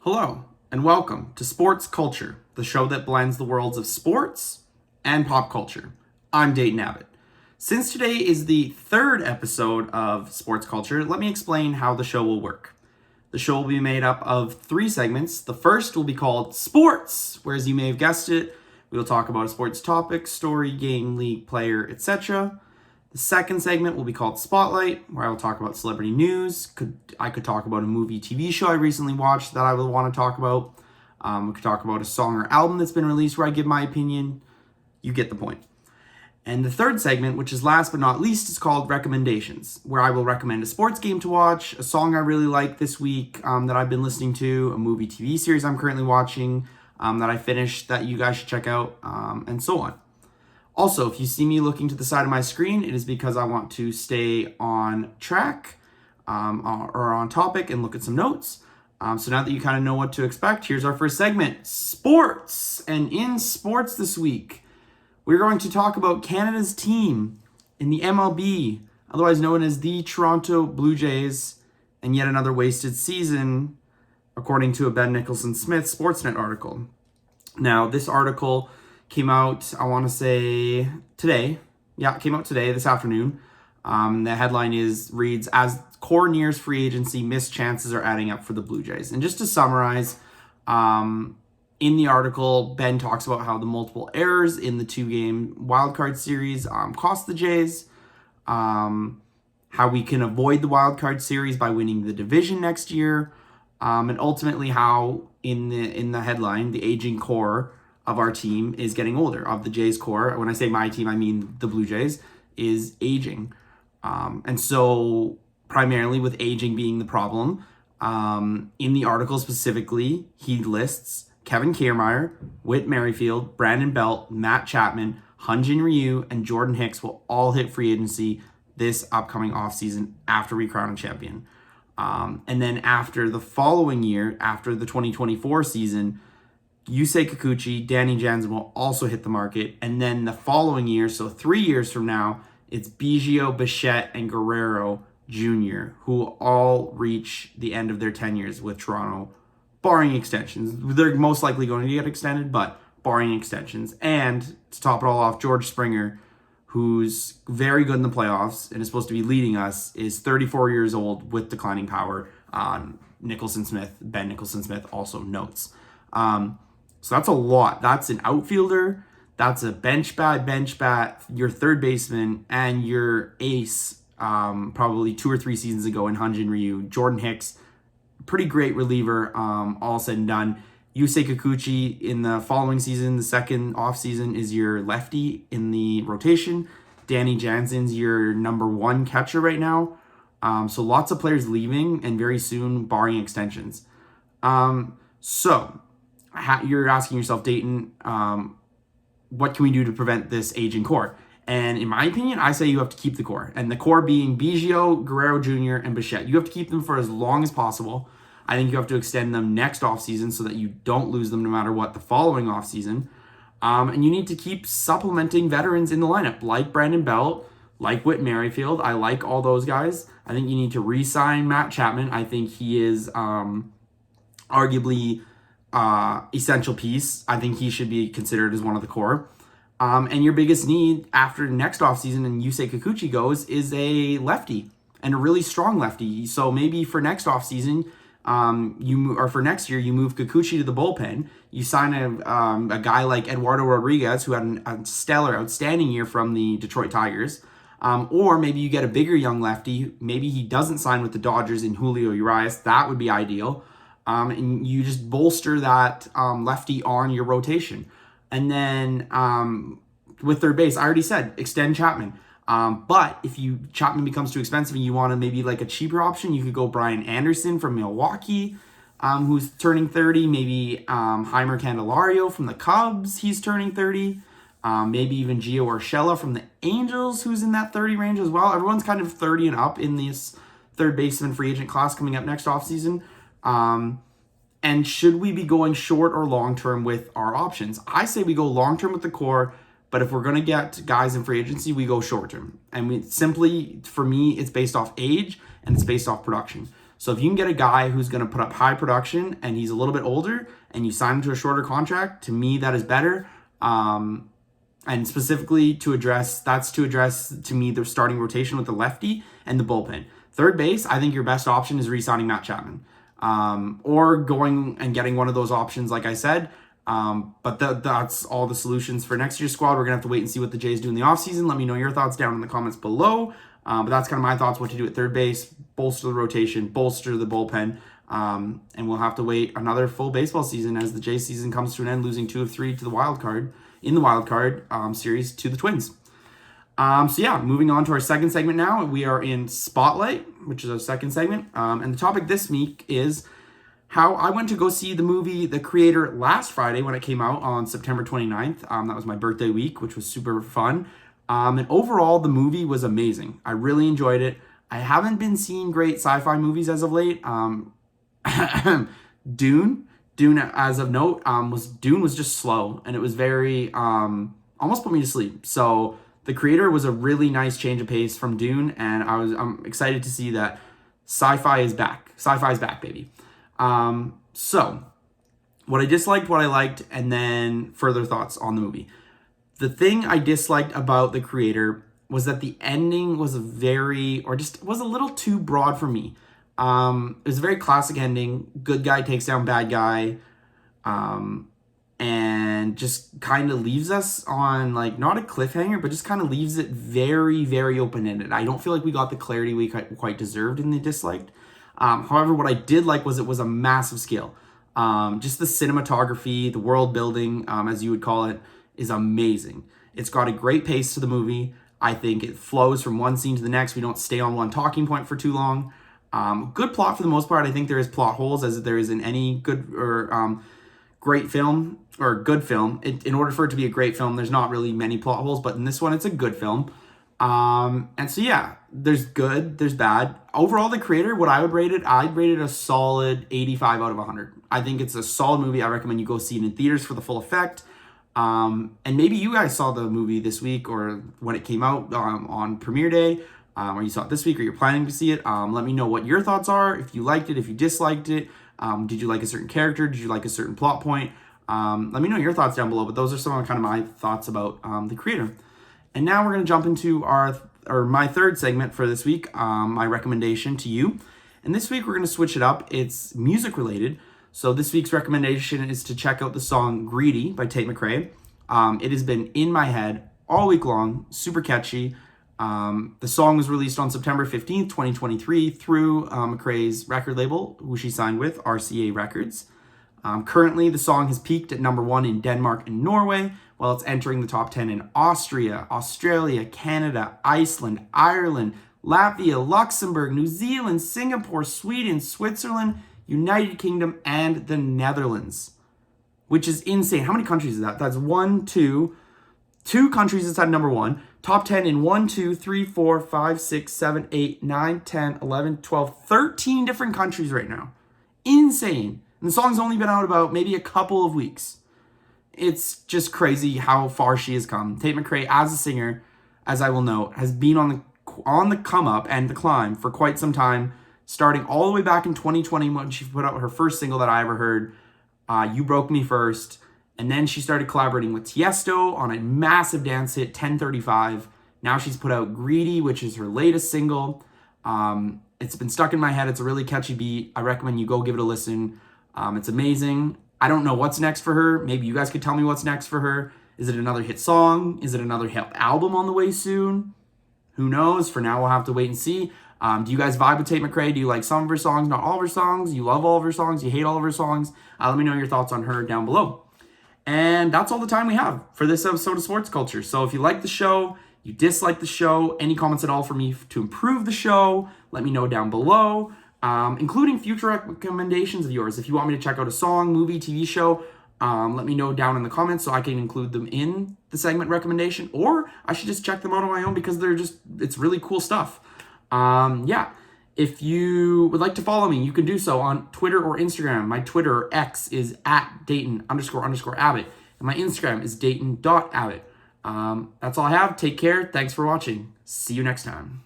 Hello, and welcome to Sports Culture, the show that blends the worlds of sports and pop culture. I'm Dayton Abbott. Since today is the third episode of Sports Culture, let me explain how the show will work. The show will be made up of three segments. The first will be called Sports, where, as you may have guessed it, we will talk about a sports topic, story, game, league, player, etc. The second segment will be called Spotlight, where I will talk about celebrity news. I could talk about a movie, TV show I recently watched that I would want to talk about. We could talk about a song or album that's been released where I give my opinion. You get the point. And the third segment, which is last but not least, is called Recommendations, where I will recommend a sports game to watch, a song I really like this week that I've been listening to, a movie, TV series I'm currently watching that I finished that you guys should check out, and so on. Also, if you see me looking to the side of my screen, it is because I want to stay on track or on topic and look at some notes. So now that you kind of know what to expect, here's our first segment, sports. And in sports this week, we're going to talk about Canada's team in the MLB, otherwise known as the Toronto Blue Jays, and yet another wasted season, according to a Ben Nicholson-Smith Sportsnet article. Now, this article came out, I want to say, today. Yeah, it came out today, this afternoon. The headline reads, as core nears free agency, missed chances are adding up for the Blue Jays. And just to summarize, in the article, Ben talks about how the multiple errors in the two-game wildcard series cost the Jays, how we can avoid the wildcard series by winning the division next year, and ultimately how, in the headline, the aging core of our team is getting older, of the Jays core. When I say my team, I mean the Blue Jays, is aging. And so primarily with aging being the problem, in the article specifically, he lists Kevin Kiermaier, Whit Merrifield, Brandon Belt, Matt Chapman, Hyun-Jin Ryu, and Jordan Hicks will all hit free agency this upcoming offseason after we crown a champion. And then after the following year, after the 2024 season, Yusei Kikuchi, Danny Jansen will also hit the market. And then the following year, so 3 years from now, it's Biggio, Bichette, and Guerrero Jr., who will all reach the end of their tenures with Toronto, barring extensions. They're most likely going to get extended, but barring extensions. And to top it all off, George Springer, who's very good in the playoffs and is supposed to be leading us, is 34 years old with declining power. Ben Nicholson-Smith also notes. So that's a lot. That's an outfielder. That's a bench bat, your third baseman, and your ace probably 2 or 3 seasons ago in Hyun-Jin Ryu. Jordan Hicks, pretty great reliever, all said and done. Yusei Kikuchi in the following season, the second offseason, is your lefty in the rotation. Danny Jansen's your number 1 catcher right now. So lots of players leaving, and very soon, barring extensions. So you're asking yourself, Dayton, what can we do to prevent this aging core? And in my opinion, I say you have to keep the core. And the core being Biggio, Guerrero Jr., and Bichette. You have to keep them for as long as possible. I think you have to extend them next offseason so that you don't lose them no matter what the following offseason. And you need to keep supplementing veterans in the lineup, like Brandon Belt, like Whit Merrifield. I like all those guys. I think you need to re-sign Matt Chapman. I think he is arguably essential piece. I think he should be considered as one of the core. And your biggest need after next offseason and Yusei Kikuchi goes is a lefty, and a really strong lefty. So maybe for next offseason, for next year, you move Kikuchi to the bullpen. You sign a guy like Eduardo Rodriguez, who had a stellar, outstanding year from the Detroit Tigers. Or maybe you get a bigger young lefty. Maybe he doesn't sign with the Dodgers in Julio Urias. That would be ideal. And you just bolster that lefty on your rotation. And then with third base, I already said, extend Chapman. But if Chapman becomes too expensive and you want to maybe like a cheaper option, you could go Brian Anderson from Milwaukee, who's turning 30. Maybe Heimer Candelario from the Cubs, he's turning 30. Maybe even Gio Urshela from the Angels, who's in that 30 range as well. Everyone's kind of 30 and up in this third baseman free agent class coming up next offseason. And should we be going short or long-term with our options? I say we go long-term with the core, but if we're going to get guys in free agency, we go short-term. And for me, it's based off age and it's based off production. So if you can get a guy who's going to put up high production and he's a little bit older and you sign him to a shorter contract, to me, that is better. And specifically to address to me the starting rotation with the lefty and the bullpen. Third base, I think your best option is re-signing Matt Chapman. Or going and getting one of those options, like I said. But that's all the solutions for next year's squad. We're going to have to wait and see what the Jays do in the offseason. Let me know your thoughts down in the comments below. But that's kind of my thoughts, what to do at third base, bolster the rotation, bolster the bullpen. And we'll have to wait another full baseball season as the Jays season comes to an end, losing 2 of 3 to the wild card series to the Twins. Moving on to our second segment now. We are in Spotlight, which is our second segment. And the topic this week is how I went to go see the movie The Creator last Friday when it came out on September 29th. That was my birthday week, which was super fun. And overall, the movie was amazing. I really enjoyed it. I haven't been seeing great sci-fi movies as of late. Dune, as of note, Dune was just slow, and it was very, almost put me to sleep. So The Creator was a really nice change of pace from Dune, and I'm excited to see that sci-fi is back. Sci-fi is back, baby. So what I disliked, what I liked, and then further thoughts on the movie. The thing I disliked about The Creator was that the ending was was a little too broad for me. It was a very classic ending. Good guy takes down bad guy. And just kind of leaves us on, like, not a cliffhanger, but just kind of leaves it very, very open-ended. I don't feel like we got the clarity we quite deserved in the disliked. However, what I did like was it was a massive scale. Just the cinematography, the world building, as you would call it, is amazing. It's got a great pace to the movie. I think it flows from one scene to the next. We don't stay on one talking point for too long. Good plot for the most part. I think there is plot holes, as there is in any good or great film or good film. In order for it to be a great film, there's not really many plot holes, but in this one, it's a good film. There's good, there's bad. Overall, The Creator, what I would rate it, I'd rate it a solid 85 out of 100. I think it's a solid movie. I recommend you go see it in theaters for the full effect. And maybe you guys saw the movie this week or when it came out on premiere day, or you saw it this week or you're planning to see it. Let me know what your thoughts are, if you liked it, if you disliked it. Did you like a certain character? Did you like a certain plot point? Let me know your thoughts down below, but those are some of kind of my thoughts about The Creator. And now we're going to jump into my third segment for this week, my recommendation to you. And this week we're going to switch it up. It's music related. So this week's recommendation is to check out the song Greedy by Tate McRae. It has been in my head all week long, super catchy. The song was released on September 15th, 2023 through McRae's record label, who she signed with, RCA Records. Currently, the song has peaked at number 1 in Denmark and Norway, while it's entering the top 10 in Austria, Australia, Canada, Iceland, Ireland, Latvia, Luxembourg, New Zealand, Singapore, Sweden, Switzerland, United Kingdom, and the Netherlands, which is insane. How many countries is that? That's two countries inside number 1. Top 10 in 1, 2, 3, 4, 5, 6, 7, 8, 9, 10, 11, 12, 13 different countries right now. Insane. And the song's only been out about maybe a couple of weeks. It's just crazy how far she has come. Tate McRae, as a singer, as I will note, has been on the come up and the climb for quite some time, starting all the way back in 2020 when she put out her first single that I ever heard, You Broke Me First. And then she started collaborating with Tiesto on a massive dance hit, 1035. Now she's put out Greedy, which is her latest single. It's been stuck in my head. It's a really catchy beat. I recommend you go give it a listen. It's amazing. I don't know what's next for her. Maybe you guys could tell me what's next for her. Is it another hit song? Is it another hit album on the way soon? Who knows? For now, we'll have to wait and see. Do you guys vibe with Tate McRae? Do you like some of her songs, not all of her songs? You love all of her songs? You hate all of her songs? Let me know your thoughts on her down below. And that's all the time we have for this episode of Sports Culture. So if you like the show, you dislike the show, any comments at all for me to improve the show, let me know down below, including future recommendations of yours. If you want me to check out a song, movie, TV show, let me know down in the comments so I can include them in the segment recommendation, or I should just check them out on my own because it's really cool stuff. If you would like to follow me, you can do so on Twitter or Instagram. My Twitter or X is @Dayton__Abbott. And my Instagram is Dayton.Abbott. That's all I have. Take care. Thanks for watching. See you next time.